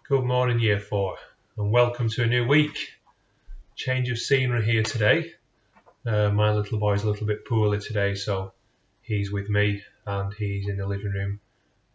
Good morning, Year 4, and welcome to a new week. Change of scenery here today. My little boy's a little bit poorly today, so he's with me and he's in the living room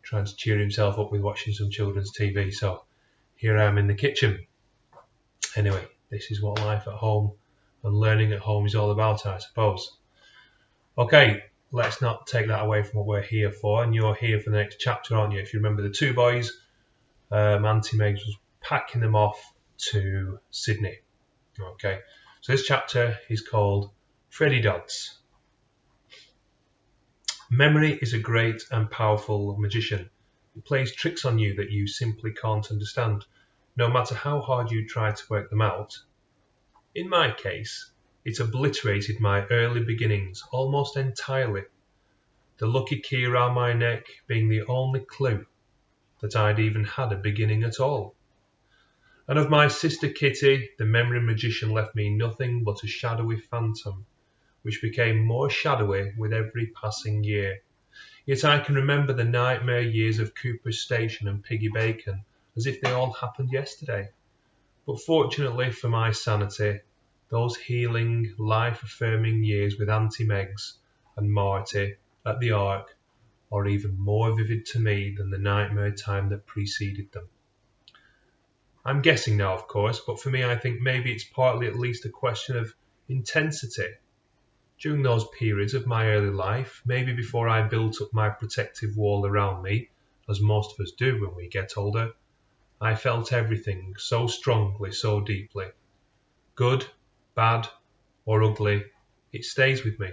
trying to cheer himself up with watching some children's TV. So here I am in the kitchen. Anyway, this is what life at home and learning at home is all about, I suppose. Okay, let's not take that away from what we're here for, and you're here for the next chapter, aren't you? If you remember the two boys, Auntie Megs was packing them off to Sydney. Okay, so this chapter is called Freddy Dodds. Memory is a great and powerful magician. It plays tricks on you that you simply can't understand, no matter how hard you try to work them out. In my case, it obliterated my early beginnings almost entirely, the lucky key around my neck being the only clue that I'd even had a beginning at all. And of my sister Kitty, the memory magician left me nothing but a shadowy phantom, which became more shadowy with every passing year. Yet I can remember the nightmare years of Cooper's Station and Piggy Bacon as if they all happened yesterday. But fortunately for my sanity, those healing, life-affirming years with Auntie Megs and Marty at the Ark are even more vivid to me than the nightmare time that preceded them. I'm guessing now, of course, but for me I think maybe it's partly at least a question of intensity. During those periods of my early life, maybe before I built up my protective wall around me, as most of us do when we get older, I felt everything so strongly, so deeply. Good, bad, or ugly, it stays with me.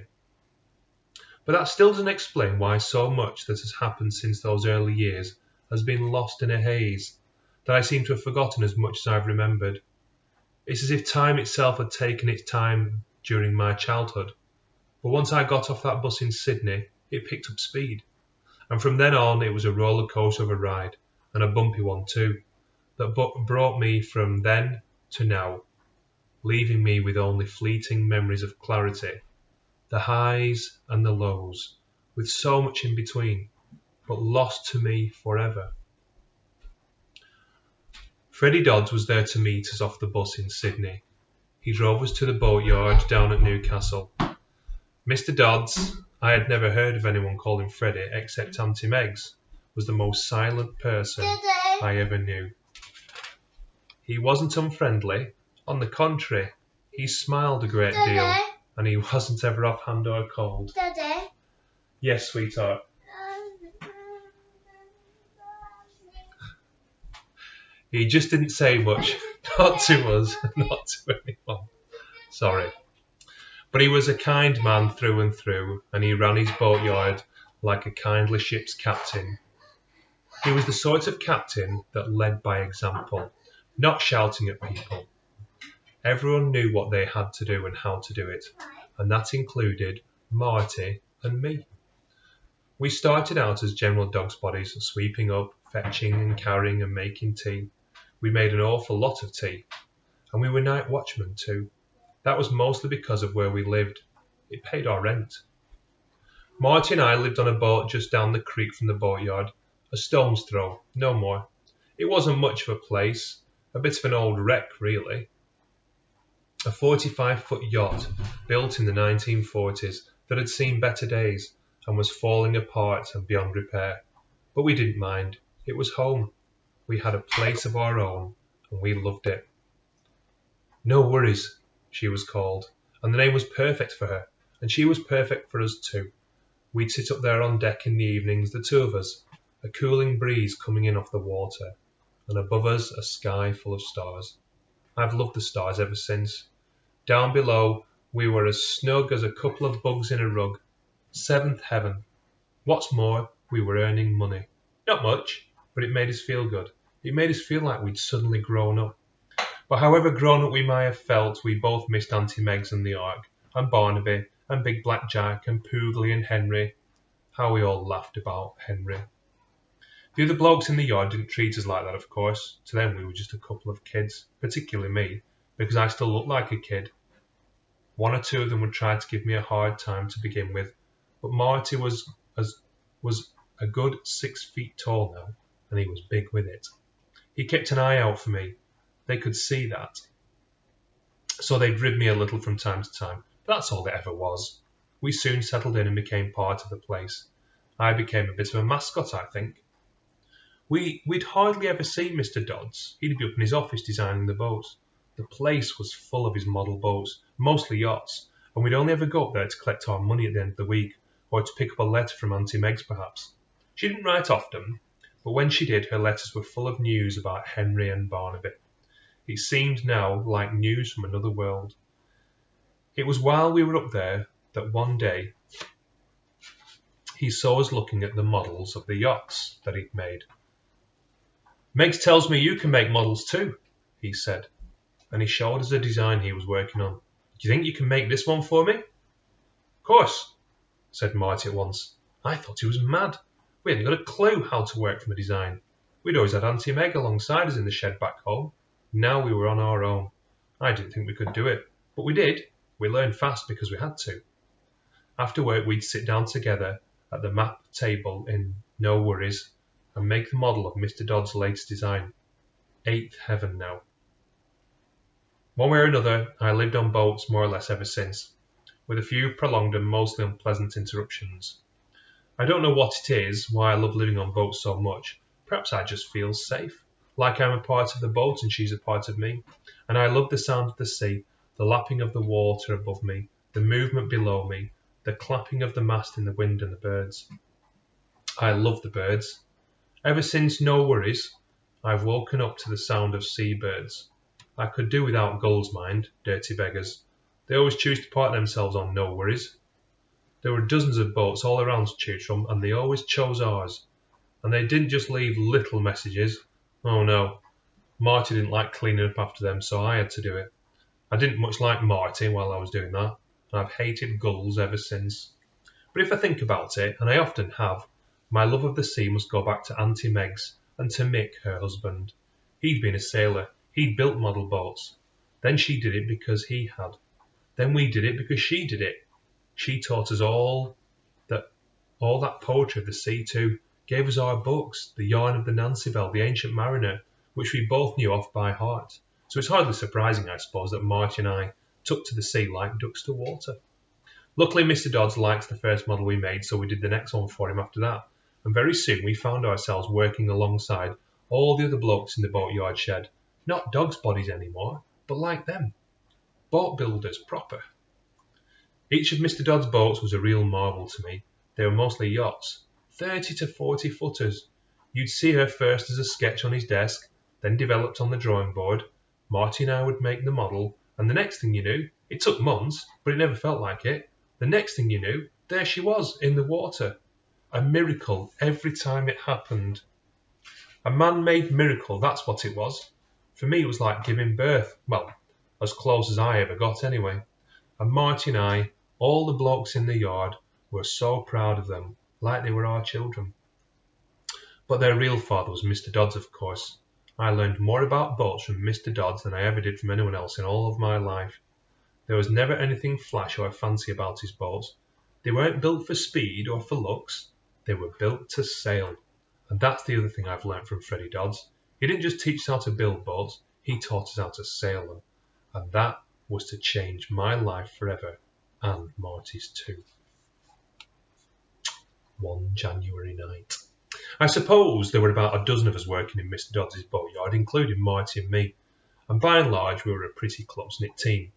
But that still doesn't explain why so much that has happened since those early years has been lost in a haze, that I seem to have forgotten as much as I've remembered. It's as if time itself had taken its time during my childhood. But once I got off that bus in Sydney, it picked up speed. And from then on, it was a roller coaster of a ride, and a bumpy one too, that brought me from then to now, leaving me with only fleeting memories of clarity, the highs and the lows, with so much in between, but lost to me forever. Freddy Dodds was there to meet us off the bus in Sydney. He drove us to the boatyard down at Newcastle. Mr. Dodds, I had never heard of anyone called him Freddy except Auntie Megs, was the most silent person I ever knew. He wasn't unfriendly. On the contrary, he smiled a great deal, and he wasn't ever offhand or cold. Daddy? Yes, sweetheart. He just didn't say much, not to us, not to anyone. Sorry. But he was a kind man through and through, and he ran his boatyard like a kindly ship's captain. He was the sort of captain that led by example, not shouting at people. Everyone knew what they had to do and how to do it, and that included Marty and me. We started out as general dog's bodies, sweeping up, fetching and carrying and making tea. We made an awful lot of tea, and we were night watchmen too. That was mostly because of where we lived. It paid our rent. Marty and I lived on a boat just down the creek from the boatyard, a stone's throw, no more. It wasn't much of a place, a bit of an old wreck really. A 45-foot yacht built in the 1940s that had seen better days and was falling apart and beyond repair. But we didn't mind. It was home. We had a place of our own, and we loved it. No Worries, she was called, and the name was perfect for her, and she was perfect for us too. We'd sit up there on deck in the evenings, the two of us, a cooling breeze coming in off the water, and above us a sky full of stars. I've loved the stars ever since. Down below, we were as snug as a couple of bugs in a rug. Seventh heaven. What's more, we were earning money. Not much, but it made us feel good. It made us feel like we'd suddenly grown up. But however grown up we might have felt, we both missed Auntie Megs and the Ark, and Barnaby, and Big Black Jack, and Poogly and Henry. How we all laughed about Henry. The other blokes in the yard didn't treat us like that, of course. To them we were just a couple of kids, particularly me, because I still looked like a kid. One or two of them would try to give me a hard time to begin with, but Marty was a good 6 feet tall now, and he was big with it. He kept an eye out for me. They could see that. So they'd rib me a little from time to time. But that's all it ever was. We soon settled in and became part of the place. I became a bit of a mascot, I think. We'd hardly ever see Mr. Dodds. He'd be up in his office designing the boats. The place was full of his model boats, mostly yachts, and we'd only ever go up there to collect our money at the end of the week, or to pick up a letter from Auntie Meg's perhaps. She didn't write often, but when she did, her letters were full of news about Henry and Barnaby. It seemed now like news from another world. It was while we were up there that one day he saw us looking at the models of the yachts that he'd made. "Meggs tells me you can make models too," he said, and he showed us a design he was working on. "Do you think you can make this one for me?" "Of course," said Marty at once. I thought he was mad. We hadn't got a clue how to work from a design. We'd always had Auntie Meg alongside us in the shed back home. Now we were on our own. I didn't think we could do it, but we did. We learned fast because we had to. After work, we'd sit down together at the map table in No Worries and make the model of Mr. Dodd's latest design. Eighth heaven now. One way or another, I lived on boats more or less ever since, with a few prolonged and mostly unpleasant interruptions. I don't know what it is, why I love living on boats so much. Perhaps I just feel safe, like I'm a part of the boat and she's a part of me. And I love the sound of the sea, the lapping of the water above me, the movement below me, the clapping of the mast in the wind and the birds. I love the birds. Ever since No Worries, I've woken up to the sound of seabirds. I could do without gulls, mind, dirty beggars. They always choose to park themselves on No Worries. There were dozens of boats all around to choose from, and they always chose ours. And they didn't just leave little messages. Oh no, Marty didn't like cleaning up after them, so I had to do it. I didn't much like Marty while I was doing that, and I've hated gulls ever since. But if I think about it, and I often have, my love of the sea must go back to Auntie Meg's and to Mick, her husband. He'd been a sailor. He'd built model boats. Then she did it because he had. Then we did it because she did it. She taught us all that poetry of the sea too, gave us our books, the Yarn of the Nancy Bell, the Ancient Mariner, which we both knew off by heart. So it's hardly surprising, I suppose, that Marty and I took to the sea like ducks to water. Luckily, Mr. Dodds liked the first model we made, so we did the next one for him after that. And very soon we found ourselves working alongside all the other blokes in the boatyard shed. Not dogs' bodies anymore, but like them. Boat builders proper. Each of Mr. Dodd's boats was a real marvel to me. They were mostly yachts, 30 to 40 footers. You'd see her first as a sketch on his desk, then developed on the drawing board. Marty and I would make the model, and the next thing you knew, it took months, but it never felt like it. The next thing you knew, there she was in the water. A miracle every time it happened. A man-made miracle, that's what it was. For me, it was like giving birth. Well, as close as I ever got anyway. And Marty and I, all the blokes in the yard, were so proud of them, like they were our children. But their real father was Mr. Dodds, of course. I learned more about boats from Mr. Dodds than I ever did from anyone else in all of my life. There was never anything flash or fancy about his boats. They weren't built for speed or for looks. They were built to sail. And that's the other thing I've learnt from Freddie Dodds. He didn't just teach us how to build boats, he taught us how to sail them. And that was to change my life forever, and Marty's too. One January night. I suppose there were about a dozen of us working in Mr. Dodds' boatyard, including Marty and me. And by and large, we were a pretty close-knit team.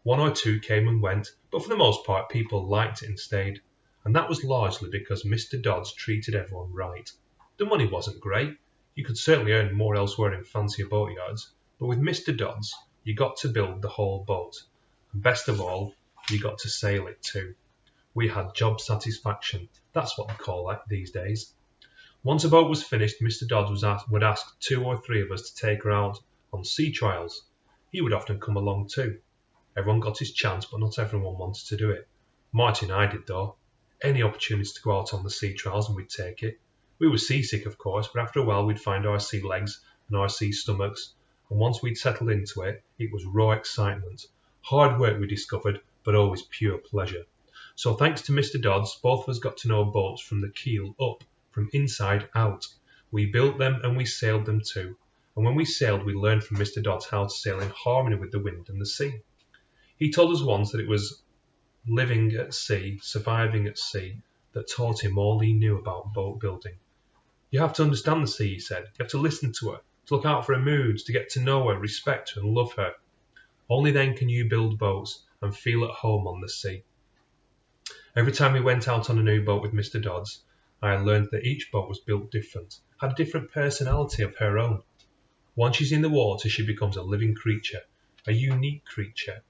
One or two came and went, but for the most part, people liked it and stayed. And that was largely because Mr. Dodds treated everyone right. The money wasn't great. You could certainly earn more elsewhere in fancier boatyards. But with Mr. Dodds, you got to build the whole boat. And best of all, you got to sail it too. We had job satisfaction. That's what they call it these days. Once a boat was finished, Mr. Dodds would ask 2 or 3 of us to take her out on sea trials. He would often come along too. Everyone got his chance, but not everyone wanted to do it. Marty and I did though. Any opportunity to go out on the sea trials and we'd take it. We were seasick, of course, but after a while we'd find our sea legs and our sea stomachs, and once we'd settled into it, it was raw excitement. Hard work, we discovered, but always pure pleasure. So thanks to Mr. Dodds, both of us got to know boats from the keel up, from inside out. We built them and we sailed them too. and when we sailed we learned from Mr. Dodds how to sail in harmony with the wind and the sea. He told us once that it was living at sea, surviving at sea, that taught him all he knew about boat building. You have to understand the sea, he said. You have to listen to her, to look out for her moods, to get to know her, respect her and love her. Only then can you build boats and feel at home on the sea. Every time we went out on a new boat with Mr. Dodds, I learned that each boat was built different, had a different personality of her own. Once she's in the water, she becomes a living creature, a unique creature.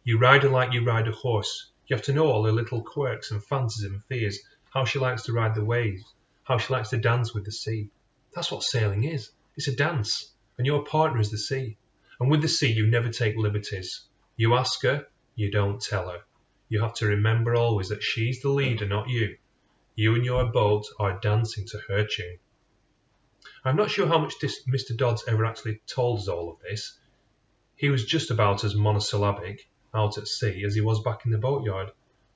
You ride her like you ride a horse. You have to know all her little quirks and fancies and fears, how she likes to ride the waves, how she likes to dance with the sea. That's what sailing is. It's a dance, and your partner is the sea. And with the sea, you never take liberties. You ask her, you don't tell her. You have to remember always that she's the leader, not you. You and your boat are dancing to her tune. I'm not sure how much Mr. Dodds ever actually told us all of this. He was just about as monosyllabic out at sea as he was back in the boatyard.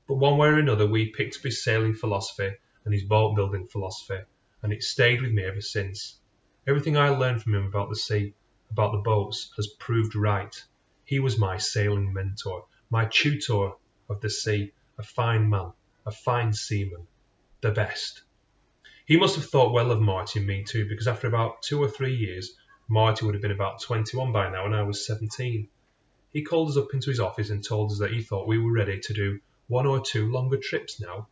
But one way or another we picked up his sailing philosophy and his boat building philosophy, and it stayed with me ever since. Everything I learned from him about the sea, about the boats, has proved right. He was my sailing mentor, my tutor of the sea, a fine man, a fine seaman, the best. He must have thought well of Marty and me too, because after about 2 or 3 years, Marty would have been about 21 by now and I was 17. He called us up into his office and told us that he thought we were ready to do 1 or 2 longer trips now,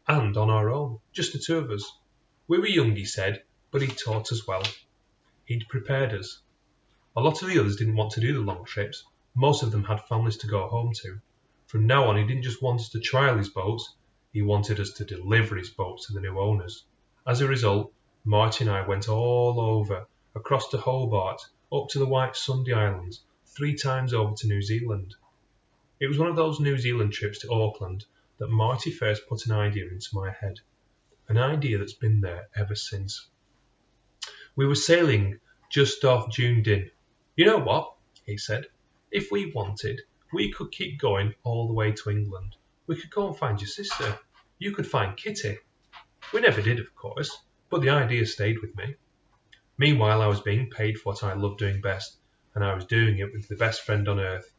and on our own, just the 2 of us. We were young, he said, but he taught us well. He'd prepared us. A lot of the others didn't want to do the long trips. Most of them had families to go home to. From now on, he didn't just want us to trial his boats, he wanted us to deliver his boats to the new owners. As a result, Marty and I went all over, across to Hobart, up to the White Sunday Islands, 3 times over to New Zealand. It was one of those New Zealand trips to Auckland that Marty first put an idea into my head, an idea that's been there ever since. We were sailing just off Dunedin. You know what, he said, if we wanted, we could keep going all the way to England. We could go and find your sister. You could find Kitty. We never did, of course, but the idea stayed with me. Meanwhile, I was being paid for what I loved doing best, and I was doing it with the best friend on earth.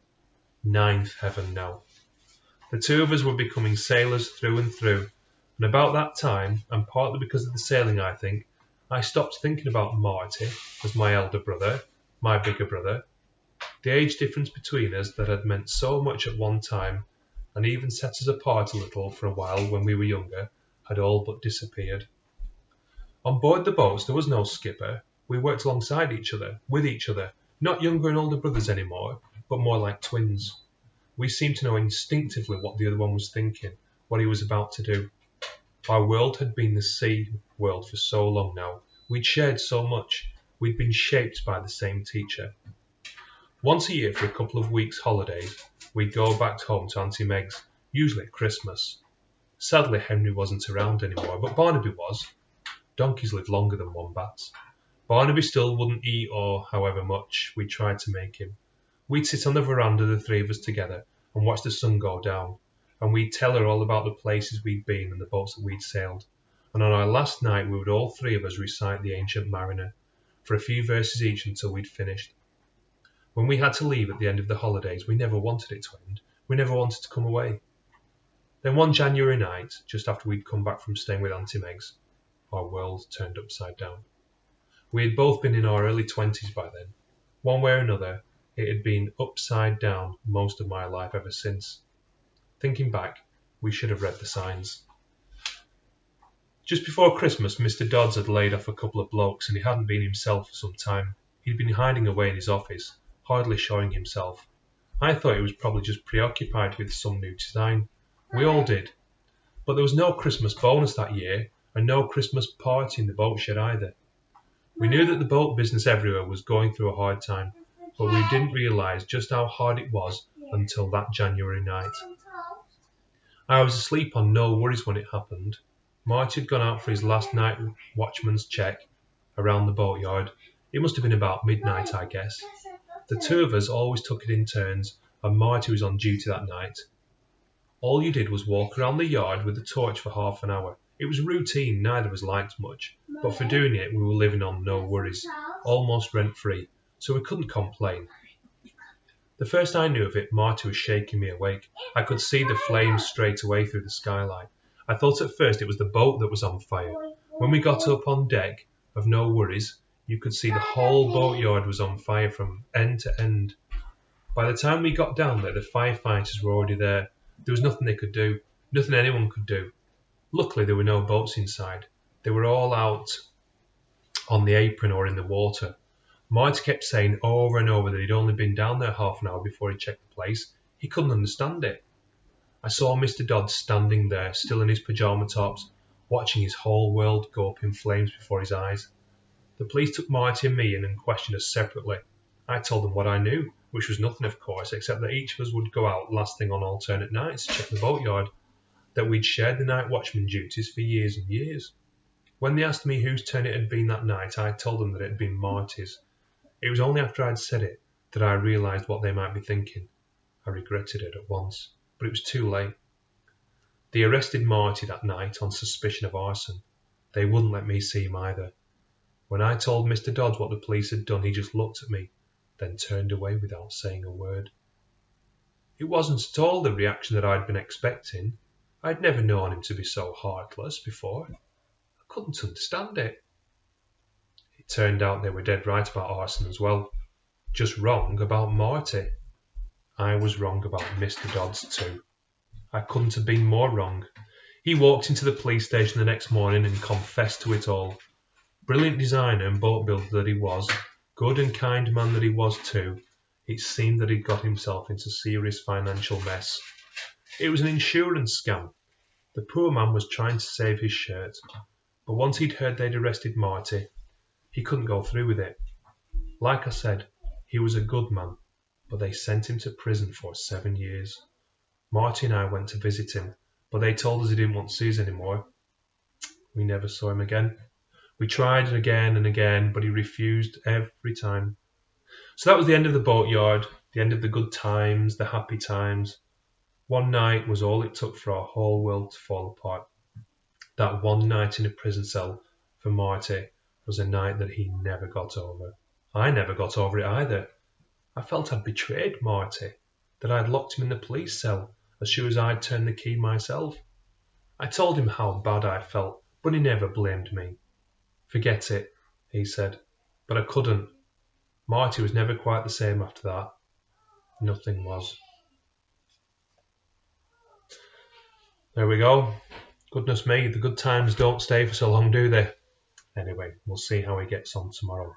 9th heaven now. The 2 of us were becoming sailors through and through, and about that time, and partly because of the sailing I think, I stopped thinking about Marty as my elder brother, my bigger brother. The age difference between us that had meant so much at one time, and even set us apart a little for a while when we were younger, had all but disappeared. On board the boats there was no skipper. We worked alongside each other, with each other, not younger and older brothers anymore, but more like twins. We seemed to know instinctively what the other one was thinking, what he was about to do. Our world had been the sea world for so long now. We'd shared so much. We'd been shaped by the same teacher. Once a year for a couple of weeks' holidays, we'd go back home to Auntie Meg's, usually at Christmas. Sadly, Henry wasn't around anymore, but Barnaby was. Donkeys live longer than wombats. Barnaby still wouldn't eat or however much we tried to make him. We'd sit on the veranda, the 3 of us together, and watch the sun go down, and we'd tell her all about the places we'd been and the boats that we'd sailed. And on our last night we would all 3 of us recite the Ancient Mariner, for a few verses each until we'd finished. When we had to leave at the end of the holidays, we never wanted it to end. We never wanted to come away. Then one January night, just after we'd come back from staying with Auntie Meg's, our world turned upside down. We had both been in our early 20s by then. One way or another, it had been upside down most of my life ever since. Thinking back, we should have read the signs. Just before Christmas, Mr. Dodds had laid off a couple of blokes and he hadn't been himself for some time. He'd been hiding away in his office, hardly showing himself. I thought he was probably just preoccupied with some new design. We all did. But there was no Christmas bonus that year, and no Christmas party in the boat shed either. We knew that the boat business everywhere was going through a hard time, but we didn't realise just how hard it was until that January night. I was asleep on No Worries when it happened. Marty had gone out for his last night watchman's check around the boatyard. It must have been about midnight, I guess. The 2 of us always took it in turns, and Marty was on duty that night. All you did was walk around the yard with a torch for half an hour. It was routine, neither of us liked much, but for doing it we were living on no worries. almost rent-free, so we couldn't complain. The first I knew of it, Marty was shaking me awake. I could see the flames straight away through the skylight. I thought at first it was the boat that was on fire. When we got up on deck of No Worries, you could see the whole boatyard was on fire from end to end. By the time we got down there, the firefighters were already there. There was nothing they could do, nothing anyone could do. Luckily, there were no boats inside. They were all out on the apron or in the water. Marty kept saying over and over that he'd only been down there half an hour before he checked the place. He couldn't understand it. I saw Mr. Dodds standing there, still in his pyjama tops, watching his whole world go up in flames before his eyes. The police took Marty and me in and questioned us separately. I told them what I knew, which was nothing of course, except that each of us would go out last thing on alternate nights to check the boatyard, that we'd shared the night watchman duties for years and years. When they asked me whose turn it had been that night, I told them that it had been Marty's. It was only after I'd said it that I realised what they might be thinking. I regretted it at once, but it was too late. They arrested Marty that night on suspicion of arson. They wouldn't let me see him either. When I told Mr. Dodds what the police had done, he just looked at me, then turned away without saying a word. It wasn't at all the reaction that I'd been expecting. I'd never known him to be so heartless before. I couldn't understand it. It turned out they were dead right about arson as well. Just wrong about Marty. I was wrong about Mr. Dodds too. I couldn't have been more wrong. He walked into the police station the next morning and confessed to it all. Brilliant designer and boat builder that he was, good and kind man that he was too, it seemed that he'd got himself into serious financial mess. It was an insurance scam. The poor man was trying to save his shirt, but once he'd heard they'd arrested Marty, he couldn't go through with it. Like I said, he was a good man, but they sent him to prison for 7 years. Marty and I went to visit him, but they told us he didn't want to see us anymore. We never saw him again. We tried again and again, but he refused every time. So that was the end of the boatyard, the end of the good times, the happy times. One night was all it took for our whole world to fall apart. That one night in a prison cell for Marty was a night that he never got over. I never got over it either. I felt I'd betrayed Marty, that I'd locked him in the police cell as sure as I'd turned the key myself. I told him how bad I felt, but he never blamed me. Forget it, he said, but I couldn't. Marty was never quite the same after that. Nothing was. There we go. Goodness me, the good times don't stay for so long, do they? Anyway, we'll see how he gets on tomorrow.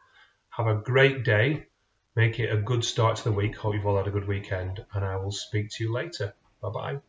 Have a great day. Make it a good start to the week. Hope you've all had a good weekend, and I will speak to you later. Bye-bye.